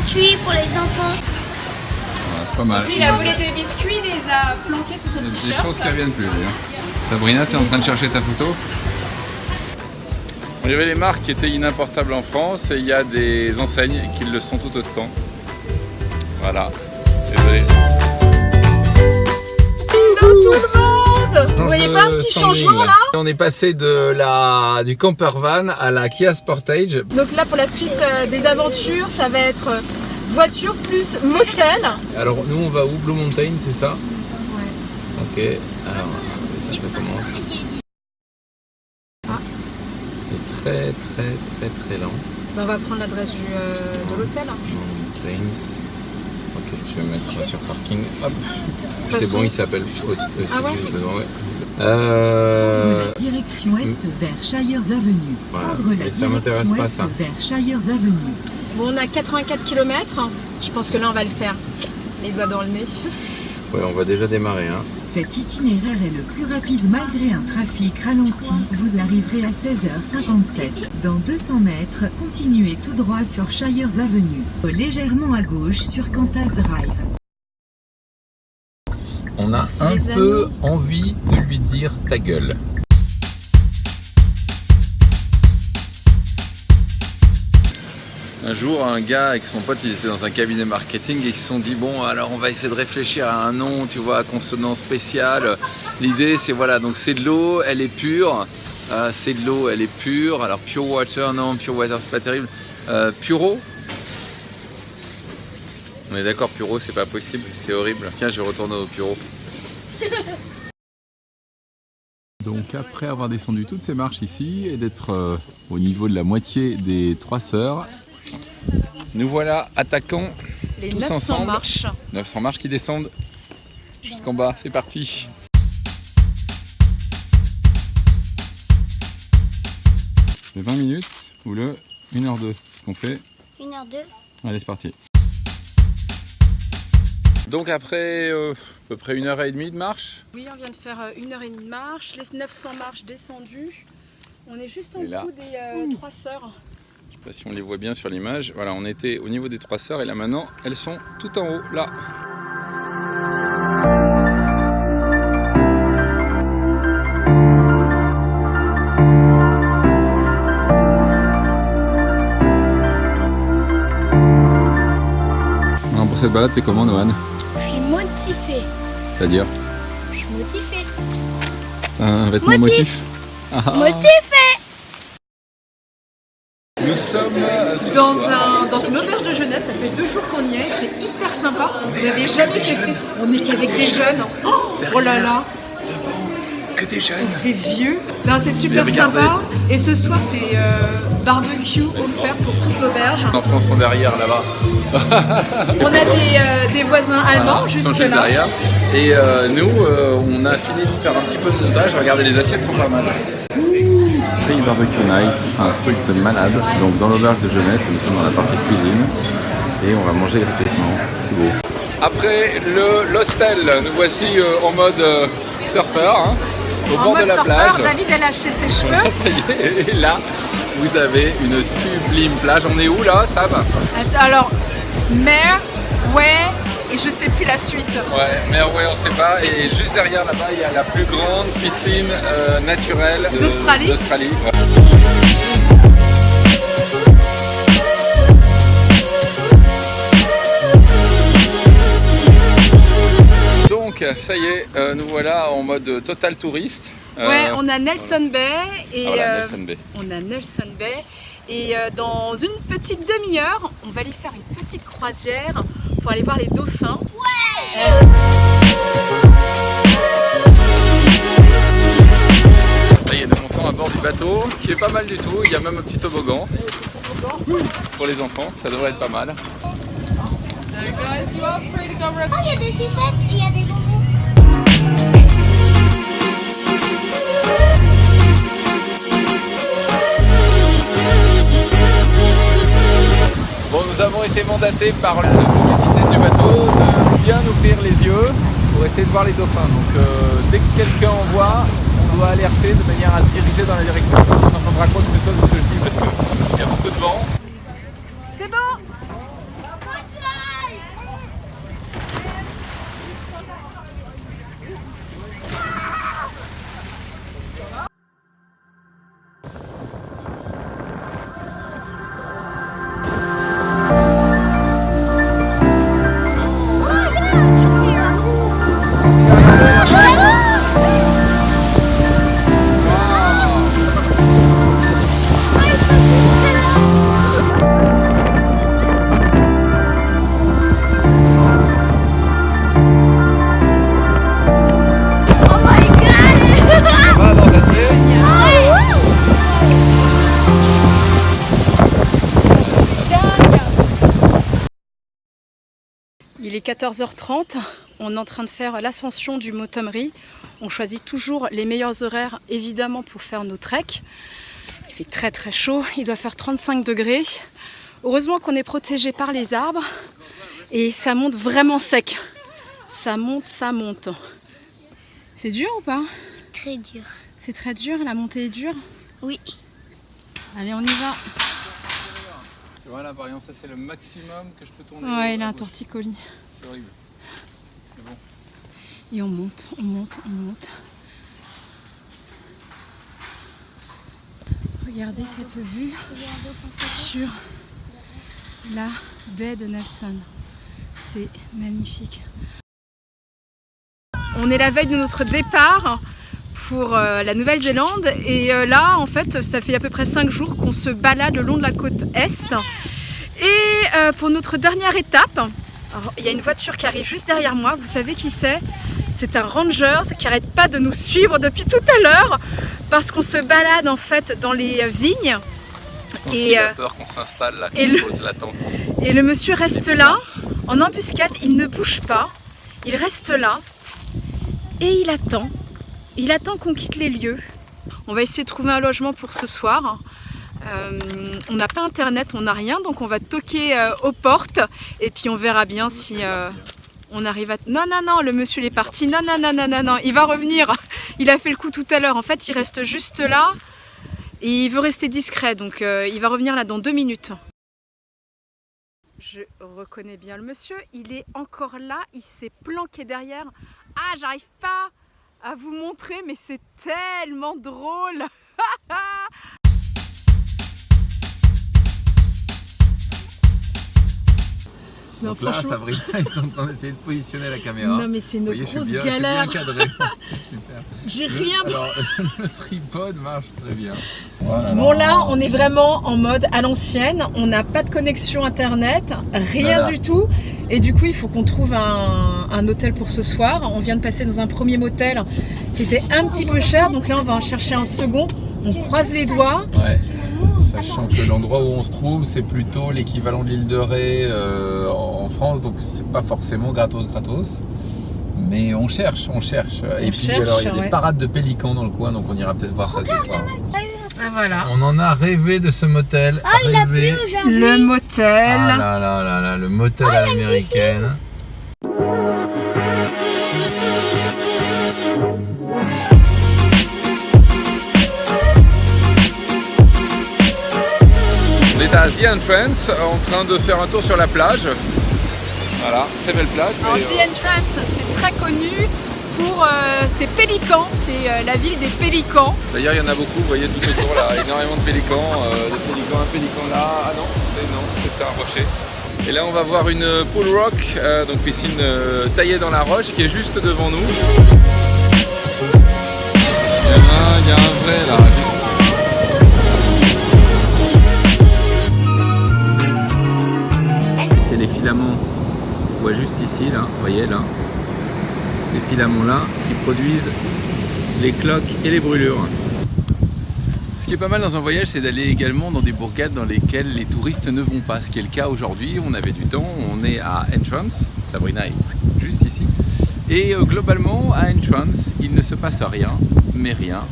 biscuits pour les enfants. Voilà, c'est pas mal. Il a volé des biscuits, il les a planqués sous son Des t-shirt. choses qui reviennent plus d'ailleurs. Sabrina, tu es en train de chercher ta photo? Il y avait les marques qui étaient inimportables en France et il y a des enseignes qui le sont tout autant. Voilà, désolé. Hello tout le monde! Vous voyez pas un petit changement là? On est passé du camper van à la Kia Sportage. Donc là pour la suite des aventures, ça va être voiture plus motel. Alors nous on va où? Blue Mountain, c'est ça? Ouais. Ok, alors ça commence. Ah. C'est très lent. Bah, on va prendre l'adresse de l'hôtel. Mountains. Ok, je vais me mettre sur parking. Hop. Façon. C'est bon, il s'appelle. Ah ouais? Juste besoin, ouais. Prendre la direction est vers Shires Avenue. Voilà. Prendre la Mais ça m'intéresse direction pas, est ça. vers Shires Avenue. Bon, on a 84 km. Je pense que là on va le faire. Les doigts dans le nez. Ouais, on va déjà démarrer. Hein. Cet itinéraire est le plus rapide malgré un trafic ralenti. Vous arriverez à 16h57. Dans 200 mètres, continuez tout droit sur Shires Avenue. Légèrement à gauche sur Qantas Drive. On a Merci un les peu amis. envie de lui dire ta gueule. Un jour, un gars avec son pote, ils étaient dans un cabinet marketing et ils se sont dit bon, alors on va essayer de réfléchir à un nom, tu vois, à consonance spéciale. L'idée, c'est voilà, donc c'est de l'eau, elle est pure. C'est de l'eau, elle est pure. Alors pure water, non, pure water, c'est pas terrible. Puro. On est d'accord, Puro, c'est pas possible, c'est horrible. Tiens, je retourne au Puro. Donc après avoir descendu toutes ces marches ici et d'être au niveau de la moitié des 3 sœurs, nous voilà attaquant Les tous 900 ensemble. marches. 900 marches qui descendent jusqu'en bas, c'est parti. Le 20 minutes ou le 1h02, ce qu'on fait. 1h02. Allez, c'est parti. Donc après à peu près 1h30 de marche. Oui, on vient de faire 1h30 de marche. Les 900 marches descendues. On est juste en Et là. dessous des 3 sœurs. Je sais pas si on les voit bien sur l'image. Voilà, on était au niveau des 3 sœurs et là maintenant, elles sont tout en haut, là. Alors pour cette balade, t'es comment, Noan? Je suis motivée. C'est-à-dire Je suis motivée. un vêtement motif. Ah. Motivée. Nous sommes ce Dans soir. une auberge de jeunesse, ça fait 2 jours qu'on y est, c'est hyper sympa. Vous n'avez jamais testé. On n'est qu'avec des jeunes. Oh là là, Que des jeunes. on fait vieux. Non, c'est super Mais regardez. sympa. Et ce soir, c'est barbecue offert pour toute l'auberge. Les enfants sont derrière là-bas. On a des voisins allemands Ils juste sont juste là. derrière. Et nous, on a fini de faire un petit peu de montage. Regardez, les assiettes sont pas mal. Free Barbecue Night, un truc de malade. Donc dans l'auberge de jeunesse, nous sommes dans la partie cuisine. Et on va manger gratuitement. C'est beau. Après l'hostel, nous voici en mode surfeur, hein, au En bord de mode la surfeur, plage. David a lâché ses cheveux. Ça y est, et là, vous avez une sublime plage. On est où là, Sam? Alors, mer, ouais, et je sais plus la suite. Ouais, mais ouais, on sait pas. Et juste derrière là-bas, il y a la plus grande piscine naturelle D'Australie. Ouais. Donc, ça y est, nous voilà en mode total touriste. Ouais, on a Nelson Bay et voilà, Nelson Bay. on a Nelson Bay et dans une petite demi-heure, on va aller faire une petite croisière pour aller voir les dauphins. Ça y est, nous montons à bord du bateau, qui est pas mal du tout. Il y a même un petit toboggan pour les enfants, ça devrait être pas mal. Oh, il y a des sucettes et il y a des bonbons. Bon, nous avons été mandatés par le capitaine du bateau de bien ouvrir les yeux pour essayer de voir les dauphins. Donc dès que quelqu'un en voit, on doit alerter de manière à se diriger dans la direction. Personne n'entendra quoi que ce soit de ce que je dis parce qu'il y a beaucoup de vent. C'est bon. Il est 14h30, on est en train de faire l'ascension du Mont Tomry. On choisit toujours les meilleurs horaires évidemment pour faire nos treks. Il fait très très chaud, il doit faire 35 degrés. Heureusement qu'on est protégé par les arbres et ça monte vraiment sec. Ça monte, ça monte. C'est dur ou pas? Très dur. C'est très dur, la montée est dure? Oui. Allez, on y va. Tu vois là, par exemple, ça c'est le maximum que je peux tourner. Ouais, il a un torticolis. C'est horrible. Mais bon. Et on monte, on monte, on monte. Regardez cette vue sur la baie de Nelson. C'est magnifique. On est la veille de notre départ pour la Nouvelle-Zélande et là en fait ça fait à peu près 5 jours qu'on se balade le long de la côte Est et pour notre dernière étape, alors, il y a une voiture qui arrive juste derrière moi, vous savez qui c'est? C'est un ranger qui n'arrête pas de nous suivre depuis tout à l'heure parce qu'on se balade en fait dans les vignes. Je pense qu'il a peur qu'on s'installe là, qu'on pose la tente. Et le monsieur reste là, en embuscade, il ne bouge pas, il reste là et il attend. Il attend qu'on quitte les lieux. On va essayer de trouver un logement pour ce soir. On n'a pas internet, on n'a rien, donc on va toquer aux portes et puis on verra bien si on arrive à... Non, non, non, le monsieur il est parti. Non, non, non, non, non, non, il va revenir. Il a fait le coup tout à l'heure. En fait, il reste juste là et il veut rester discret, donc il va revenir là dans 2 minutes. Je reconnais bien le monsieur, il est encore là, il s'est planqué derrière. Ah, j'arrive pas à vous montrer, mais c'est tellement drôle. Non, donc là, Sabrina est en train d'essayer de positionner la caméra. Non mais c'est une grosse galère. Je suis bien cadré, c'est super. J'ai rien. Alors, le tripode marche très bien. Voilà. Bon là, on est vraiment en mode à l'ancienne. On n'a pas de connexion internet, rien du tout. Et du coup, il faut qu'on trouve un hôtel pour ce soir. On vient de passer dans un premier motel qui était un petit peu cher. Donc là, on va en chercher un second. On croise les doigts. Ouais. Sachant que l'endroit où on se trouve, c'est plutôt l'équivalent de l'île de Ré en France, donc c'est pas forcément gratos. Mais on cherche. Et puis alors il y a des parades de pélicans dans le coin, donc on ira peut-être voir ça ce soir. Ah, voilà. On en a rêvé de ce motel. Ah, il a plu aujourd'hui. Le motel. Ah là là là là, le motel à l'américaine. On est à The Entrance en train de faire un tour sur la plage. Voilà, très belle plage. Alors, The Entrance, c'est très connu pour ses pélicans, c'est la ville des pélicans. D'ailleurs, il y en a beaucoup, vous voyez tout autour là, énormément de pélicans, un pélican là, ah non, c'est un rocher. Et là, on va voir une pool rock, donc piscine taillée dans la roche qui est juste devant nous. Il y a un vrai là. C'est les filaments, on voit juste ici, là, vous voyez là, ces filaments-là qui produisent les cloques et les brûlures. Ce qui est pas mal dans un voyage, c'est d'aller également dans des bourgades dans lesquelles les touristes ne vont pas, ce qui est le cas aujourd'hui. On avait du temps, on est à Entrance, Sabrina est juste ici, et globalement à Entrance, il ne se passe rien, mais rien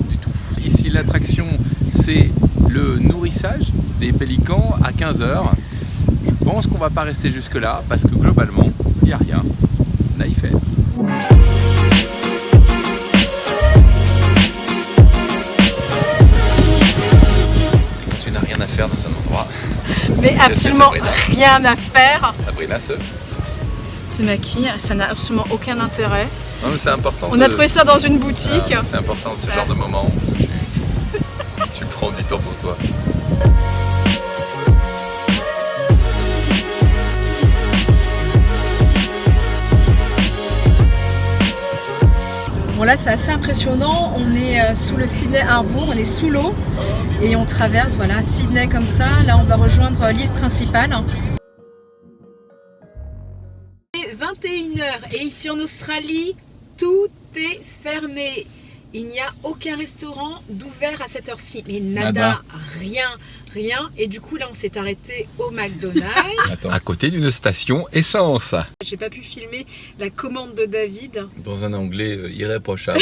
du tout. Ici, l'attraction, c'est le nourrissage des pélicans à 15 h. Je pense qu'on va pas rester jusque là parce que globalement il n'y a rien à y faire. Quand tu n'as rien à faire dans un endroit. Mais absolument rien à faire. Sabrina se maquille, ça n'a absolument aucun intérêt. Non mais c'est important. On a trouvé ça dans une boutique. C'est important ce genre de moment où tu prends du temps pour toi. Bon là c'est assez impressionnant, on est sous le Sydney Harbour, on est sous l'eau et on traverse voilà Sydney comme ça. Là on va rejoindre l'île principale. 21h et ici en Australie tout est fermé. Il n'y a aucun restaurant d'ouvert à cette heure-ci, mais nada, rien, rien. Et du coup, là, on s'est arrêté au McDonald's. Attends, à côté d'une station essence. J'ai pas pu filmer la commande de David. Dans un anglais irréprochable.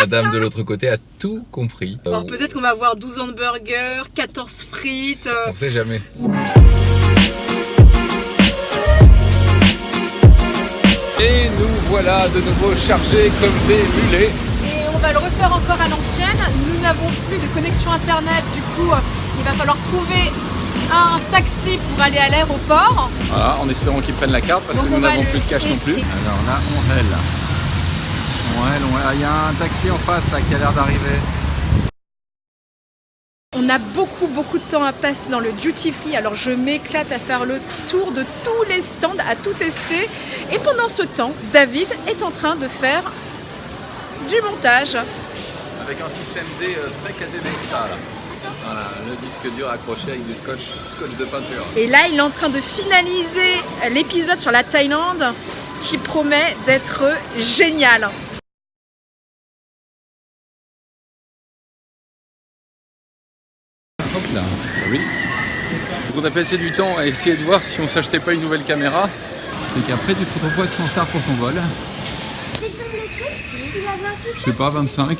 La dame de l'autre côté a tout compris. Alors peut-être qu'on va avoir 12 hamburgers, 14 frites. On sait jamais. Et nous voilà de nouveau chargés comme des mulets. Et on va le refaire encore à l'ancienne. Nous n'avons plus de connexion internet, du coup il va falloir trouver un taxi pour aller à l'aéroport. Voilà, en espérant qu'ils prennent la carte parce Donc que nous on va n'avons le- plus de cash non plus. Alors là, on rêle. Il y a un taxi en face là, qui a l'air d'arriver. On a beaucoup de temps à passer dans le duty free, alors je m'éclate à faire le tour de tous les stands, à tout tester. Et pendant ce temps, David est en train de faire du montage. Avec un système D très casé d'extra là. Voilà, le disque dur accroché avec du scotch de peinture. Et là, il est en train de finaliser l'épisode sur la Thaïlande qui promet d'être génial. Hop là, oui. Donc on a passé du temps à essayer de voir si on s'achetait pas une nouvelle caméra. C'est qu'après tu te retrouves presque en retard pour ton vol. Je sais pas, 25.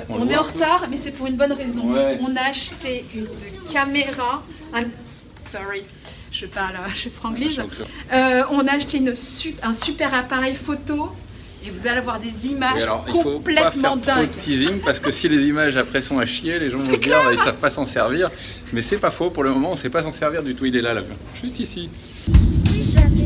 On est en retard, mais c'est pour une bonne raison. Ouais. On a acheté une caméra. Sorry, je parle, je franglise. On a acheté un super appareil photo. Et vous allez avoir des images Et alors, il faut pas complètement faire trop de dingues. teasing parce que si les images après sont à chier, les gens vont se dire bah, ils savent pas s'en servir. Mais c'est pas faux, pour le moment on sait pas s'en servir du tout. Il est là l'avion, juste ici. Plus jeune.